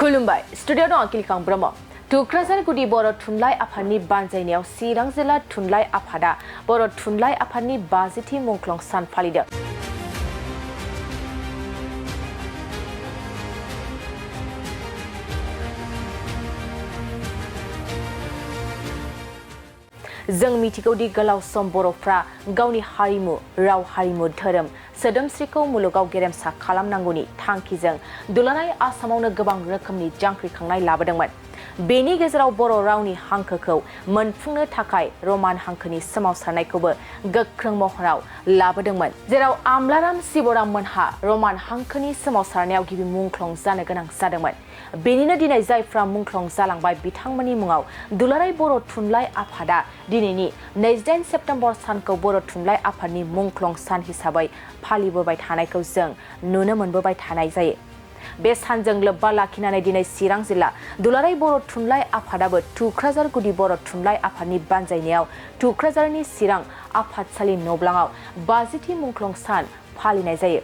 खुलुमबाय स्टुडिअ दं किलकां ब्रह्म टुक्राझार गुदि बर' थुनलाइ आफादनि बानजायनायाव चिरां जिल्ला थुनलाइ आफादा बर' थुनलाइ आफादनि 50थि मुंख्लं सान फालिदों। जों मिथिगौदि गोलाव सम बर'फ्रा गावनि हारिमु राव हारिमु धोरोम सोदोमस्रिखौ मुलुगाव गेरेमसा खालामनांगौनि थांखिजों दुलाराय आसामावनो गोबां रोखोमनि जांख्रिखांनाय लाबोदोंमोन। बेनि गेजेराव बर' रावनि हांखोखौ मोनफुंनो थाखाय रमान हांखोनि सोमावसारनायखौबो गोख्रों महराव लाबोदोंमोन, जेराव आमलाराम शिवराम मोनहा रमान हांखोनि सोमावसारनायाव गिबि मुंख्लं जानो गोनां जादोंमोन। बेनिनो दिनै जायफ्रा मुंख्लं जालांबाय बिथांमोननि मुङाव दुलाराय बर' थुनलाइ आफादा दिनैनि 28 सेप्तेम्बर सानखौ बर' थुनलाइ आफादनि मुंख्लं सान हिसाबै फालिबोबाय थानायखौ जों नुनो मोनबोबाय थानाय जायो। बे सानजों लोब्बा लाखिनानै दिनै चिरां जिल्ला दुलाराय बर' थुनलाइ आफादाबो टुक्राझार गुदि बर' थुनलाइ आफादनि बानजायनायाव टुक्राझारनि चिरां आफादसालि नब्लाङाव 50थि मुंख्लं सान फालिनाय जायो।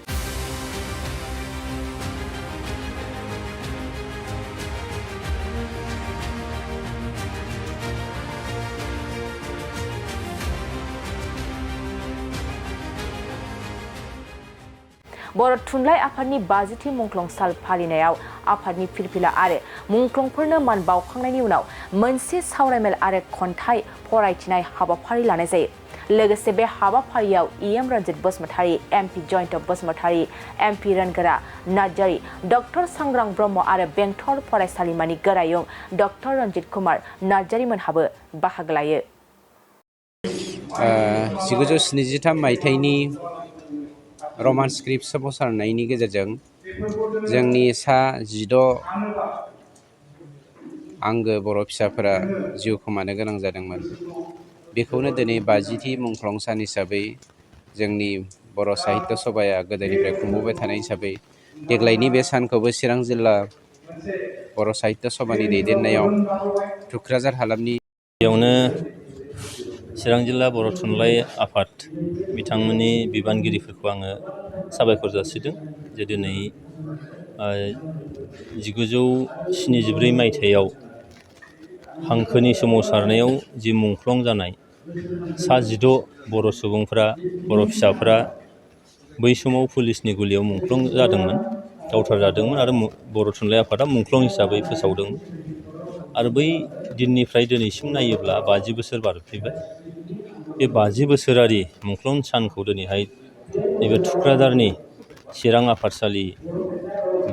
बर' थुनलाइ आफादनि 50थि मुंख्लं सान फालिनायाव आफादनि फिरफिला आरो मुंख्लंफोरनो मान बावखांनायनि उनाव मोनसे सावरायमेल आरो खन्थाइ फरायथिनाय हाबाफारि लानाय जायो। लोगोसे बे हाबाफारियाव इएम Ranjit Basumatary, MP Jayanta Basumatary, MP Rangora Narzary, doctor Sangram Brahma आरो बेंटल फरायसालिमानि गोरायुं डक्टर रन्जित कुमार नार्जारीमोनहाबो बाहागो लायो। 1973 मायथाइनि रमान स्क्रिप्ट सोमावसारनायनि गेजेरजों जोंनि सा 16 आंगो बर' फिसाफोरा जिउ खोमानो गोनां जादोंमोन। बेखौनो दिनै 50थि मुंख्लं सान हिसाबै जोंनि बर' साहित्य सभाया गोदोनिफ्राय खुंबोबाय थानाय हिसाबै देग्लायनि बे सानखौबो चिरां जिल्ला बर' साहित्य सभानि दैदेननायाव टुक्राझार हालामनि बेयावनो चिरां जिल्ला बर' थुनलाइ आफाद बिथांमोननि बिबानगिरिफोरखौ आङो साबायखर जासिदों जे दिनै 1974 मायथाइयाव हांखोनि सोमावसारनायाव जि मुंख्लं जानाय सा 16 बर' सुबुंफ्रा बर' फिसाफ्रा बै समाव पुलिसनि गुलियाव मुंख्लं जादोंमोन, गावथार जादोंमोन आरो बर' थुनलाइ आफादा मुंख्लं हिसाबै फोसावदोंमोन। आरो बै दिननिफ्राय दिनैसिम नायोब्ला 50 बोसोर बारफैबाय। बे 50 बोसोरारि मुंख्लं सानखौ दिनैहाय नैबे टुक्राझारनि चिरां आफादसालि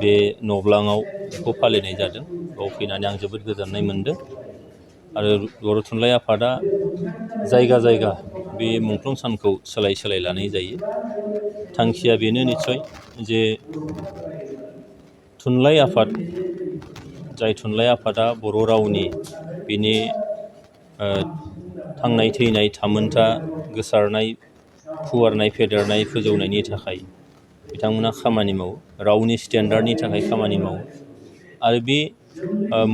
बे नब्लाङाव बेखौ फालिनाय जादों। बाव फैनानै आं जोबोद गोजोननाय मोन्दों। आरो बर' थुनलाइ आफादा जायगा जायगा बे मुंख्लं सानखौ सोलाय सोलाय लानाय जायो। थांखिया बेनो निस्सय जे थुनलाइ आफाद, जाय थुनलाइ आफादा बर' रावनि बिनि थांनाय थैनाय थामोनथा गोसारनाय फुवारनाय फेदेरनाय फोजौनायनि थाखाय बिथांमोना खामानि मावो, रावनि स्टेन्डार्डनि थाखाय खामानि मावो। आरो बे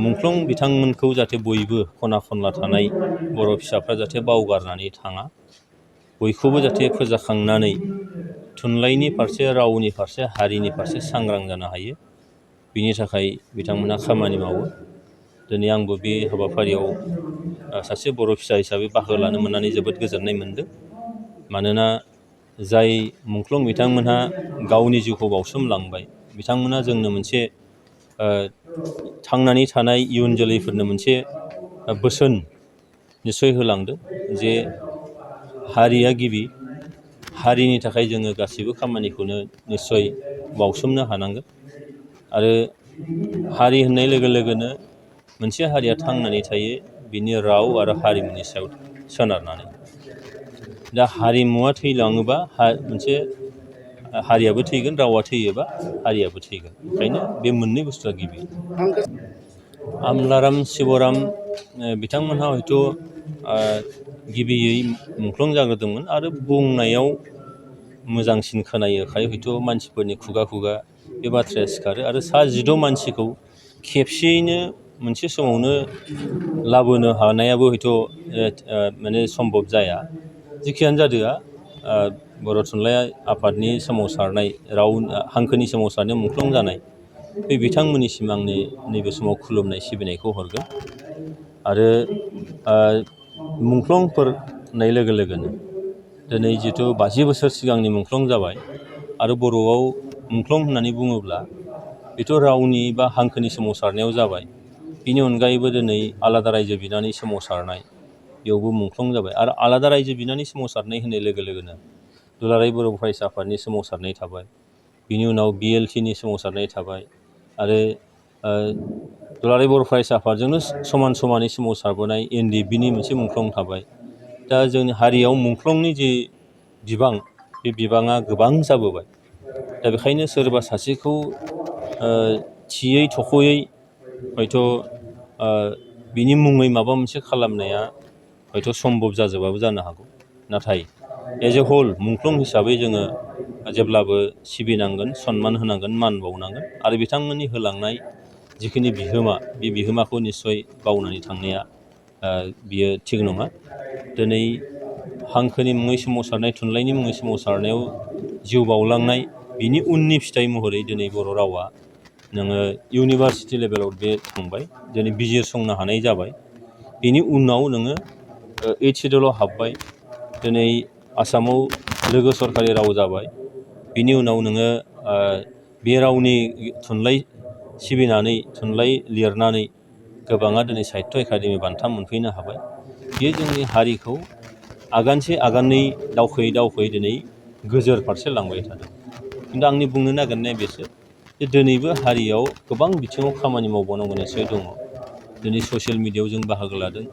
मुंख्लं बिथांमोनखौ जाहाथे बयबो खना खनला थानाय बर' फिसाफ्रा जाहाथे बावगारनानै थाङा, बयखौबो जाहाथे फोजाखांनानै थुनलाइनि फारसे, रावनि फारसे, हारिनि फारसे सांग्रां जानो हायो, बिनि थाखाय बिथांमोना खामानि मावो। दिनै आंबो बे हाबाफारियाव सासे बर' फिसा हिसाबै बाहागो लानो मोननानै जोबोद गोजोननाय मोन्दों। मानोना जाय मुंख्लं बिथांमोनहा गावनि जिउखौ बावसोमलांबाय, बिथांमोना जोंनो मोनसे थांनानै थानाय इयुन जोलैफोरनो मोनसे बोसोन निस्सय होलांदों जे हारिया गिबि, हारिनि थाखाय जोङो गासैबो खामानिखौनो निस्सय बावसोमनो हानांगोन। आरो हारि होननाय लोगो लोगोनो मोनसे हारिया थांनानै थायो बिनि राव आरो हारिमुनि सायाव सोनारनानै। दा हारिमुवा थैलाङोबा मोनसे हारियाबो थैगोन, रावा थैयोबा हारियाबो थैगोन। ओंखायनो बे मोननै बुस्थुआ गिबि। आमलाराम शिवराम बिथांमोनहा हयथ' गिबियै मुंख्लं जाग्रोदोंमोन आरो बुंनायाव मोजांसिन खोनायोखाय हयथ' मानसिफोरनि खुगा खुगा बे बाथ्राया सिखारो। आरो सा 16 मानसिखौ खेबसेयैनो मोनसे समावनो लाबोनो हानायाबो हयथ' माने सम्भब जाया। जिखियानो जादोआ बर' थुनलाइ आफादनि सोमावसारनाय, राव हांखोनि सोमावसारनायाव मुंख्लं जानाय बे बिथांमोननिसिम आंनि नैबे समाव खुलुमनाय सिबिनायखौ हरगोन। आरो मुंख्लंफोर होननाय लोगो लोगोनो दिनै जिथु 50 बोसोर सिगांनि मुंख्लं जाबाय आरो बर'आव मुंख्लं होननानै बुङोब्ला बेथ' रावनि बा हांखोनि सोमावसारनायाव जाबाय। बिनि अनगायैबो दिनै आलादा रायजो बिनानै सोमावसारनाय बेयावबो मुंख्लं जाबाय। आरो आलादा रायजो बिनानै सोमावसारनाय होननाय लोगो लोगोनो दुलाराय बर' फरायसा आफादनि सोमावसारनाय थाबाय, बिनि उनाव BLTनि सोमावसारनाय थाबाय आरो दुलाराय बर' फरायसा आफादजोंनो समान समानै सोमावसारबोनाय NDFBनि मोनसे मुंख्लं थाबाय। दा जोंनि हारियाव मुंख्लंनि जे बिबां, बे बिबाङा गोबां जाबोबाय। दा बेखायनो सोरबा सासेखौ थियै थख'यै हयथ' बिनि मुङै माबा मोनसे खालामनाया हयथ' सम्भब जाजोबाबो जानो हागौ। नाथाय एज ए हल मुंख्लं हिसाबै जोङो जेब्लाबो सिबिनांगोन, सनमान होनांगोन, मान बावनांगोन आरो बिथांमोननि होलांनाय जिखिनि बिहोमा, बे बिहोमाखौ निस्सय बावनानै थांनाया बियो थिग नङा। दिनै हांखोनि मुङै सोमावसारनाय, थुनलाइनि मुङै सोमावसारनायाव जिउ बावलांनाय, बिनि उननि फिथाइ महरै दिनै बर' रावा नोङो इउनिभार्सिटि लेभेलाव बे थांबाय, दिनै बिजिरसंनो हानाय जाबाय। बेनि उनाव नोङो 8th सिडिउलाव हाबबाय, दिनै आसामाव लोगो सरकारि राव जाबाय। बिनि उनाव नोङो बे रावनि थुनलाइ सिबिनानै, थुनलाइ लिरनानै गोबाङा दिनै साहित्य एकाडेमि बान्था मोनफैनो हाबाय। बेयो जोंनि हारिखौ आगानसे आगाननै दावखोयै दिनै गोजोर फारसे लांबाय थादों। खिन्थु आंनि बुंनो नागिरनाया बेसो जे दिनैबो हारियाव गोबां बिथिङाव खामानि मावबावनांगौ निस्सय दङ। दिनै ससियेल मिडियायाव जों बाहागो लादों,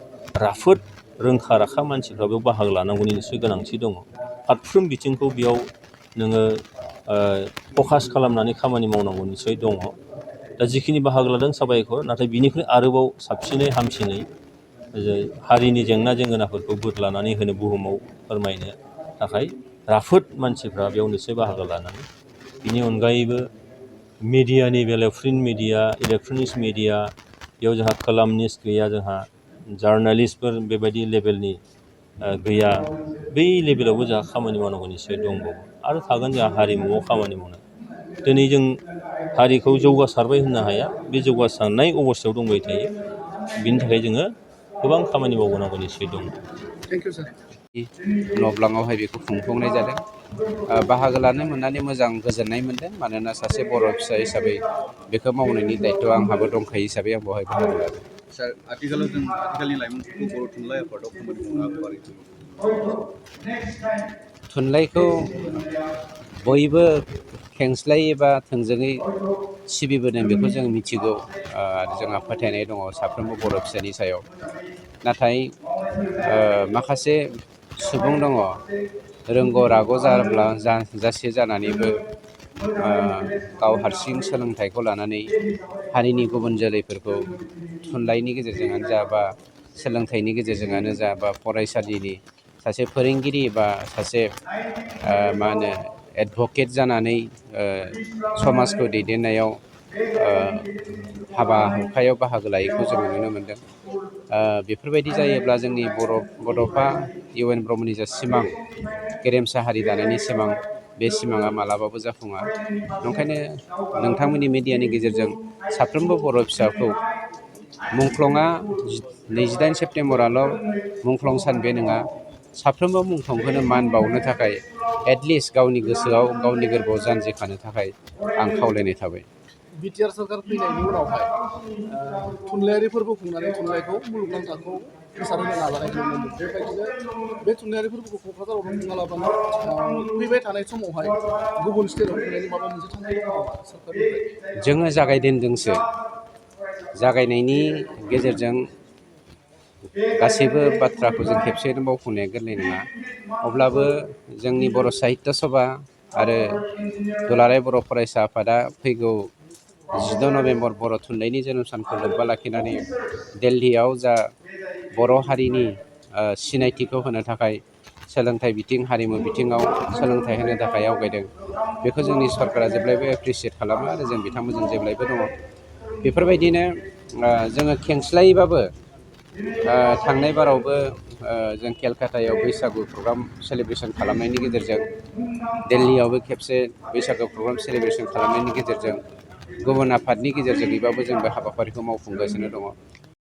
राफोद रोंखा राखा मानसिफ्रा बेयाव बाहागो लानांगौनि निस्सय गोनांथि दङ। फारफ्रोम बिथिंखौ बेयाव नोङो फकास खालामनानै खामानि मावनांगौ निस्सय दङ। दा जिखिनि बाहागो लादों साबायखर, नाथाय बिनिख्रुइ आरोबाव साबसिनै हामसिनै हारिनि जेंना जेंगोनाफोरखौ बोदलानानै होनो, बुहुमाव फोरमायनो थाखाय राफोद मानसिफ्रा बेयाव निस्सय बाहागो लानांगौ। बिनि अनगायैबो मिडियानि बेलायाव प्रिन्ट मिडिया, इलेक्ट्रनिक्स मिडिया, बेयाव जोंहा कलामनिस्ट गैया, जोंहा जार्नालिस्टफोर बेबायदि लेभेलनि गैया। बै लेभेलावबो जोंहा खामानि मावनांगौ निस्सय दंबावो आरो थागोन जोंहा हारिमुआव खामानि मावनाय। दिनै जों हारिखौ जौगासारबाय होननो हाया, बे जौगासारनाय अबस्थायाव दंबाय थायो। बिनि थाखाय जोङो गोबां खामानि मावबोनांगौ निस्सय दं। थेंक इउ सार। नब्लाङावहाय बेखौ खुंफुंनाय जादों। बाहागो लानो मोननानै मोजां गोजोननाय मोनदों, मानोना सासे बर' फिसा हिसाबै बेखौ मावनायनि दायथ'आ आंहाबो दंखायो हिसाबै आं बेवहाय बाहागो लादों। सार, आथिखालाव जों आथिखालनि लाइमोनफोरखौ बर' थुनलाइ आफादाव खामानि मावनो आगबारि थुनलाइखौ बयबो खेंस्लायै एबा थोंजोङै सिबिबोदों बेखौ जों मिथिगौ आरो जोंहा फोथायनाय दङ साफ्रोमबो बर' फिसानि सायाव। नाथाय माखासे सुबुं दङ, रोंग' राग' जासे जानानैबो गाव हारसिं सोलोंथाइखौ लानानै हारिनि गुबुन जोलैफोरखौ थुनलाइनि गेजेरजोंआनो जा बा सोलोंथाइनि गेजेरजोंआनो जा बा फरायसालिनि सासे फोरोंगिरि बा सासे एडभकेट जानानै समाजखौ दैदेननायाव हाबा हुखायाव बाहागो लायैखौ जोङो नुनो मोनदों। बेफोरबायदि जायोब्ला जोंनि बड'फा इउ.एन. ब्रह्मनि जा सिमां, गेरेमसा हारि दानायनि सिमां, बे सिमाङा मालाबाबो जाफुङा। ओंखायनो नोंथांमोननि मिडियानि गेजेरजों साफ्रोमबो बर' फिसाखौ मुंख्लंआ 28 सेप्तेम्बराल' मुंख्लं सान बे नङा, साफ्रोमबो मुंख्लंखौनो मान बावनो थाखाय एटलिस्ट गावनि गोसोआव, गावनि गोरबोआव जानजि खानो थाखाय आं खावलायनाय थाबाय। बिटिआर सरकार फैनायनि उनावहाय थुनलाइयारि फोरबो खुंनानै थुनलाइखौ मुलुगनां थाखोआव गोसारहोनो नाजानायखौ नुनो मोनदों। बेबायदिनो बे थुनलाइयारि फोरबोखौ क'क्राझारावल' खुङालाबानो फैबाय थानाय समावहाय गुबुन स्टेटआव खुंनायनि माबा मोनसे थांखि दङ नामा सरकारनिफ्राय? जोङो जागायजेनदोंसो। जागायनायनि गेजेरजों गासैबो बाथ्राखौ जों खेबसेयैनो मावफुंनाया गोरलै नङा। अब्लाबो जोंनि बर' साहित्य सभा आरो दुलाराय बर' फरायसा आफादा फैगौ 16 नभेम्बर बर' थुनलाइनि जोनोम सानखौ लोब्बा लाखिनानै दिल्लीयाव जा बर' हारिनि सिनायथिखौ होनो थाखाय सोलोंथाइ बिथिं, हारिमु बिथिङाव सोलोंथाइ होनो थाखाय आवगायदों, बेखौ जोंनि सरकारा जेब्लायबो एप्रिसियेट खालामो आरो जों बिथांमोनजों जेब्लायबो दङ। बेफोरबायदिनो जोङो खेंस्लायैबाबो थांनाय बारावबो जों केलकातायाव बैसागु प्रग्राम सेलिब्रेसन खालामनायनि गेजेरजों, दिल्लीयावबो खेबसे बैसागु प्रग्राम सेलिब्रेसन खालामनायनि गेजेरजों गुबुन आफादनि गेजेरजोंबाबो जों बे हाबाफारिखौ मावफुंगासिनो दङ।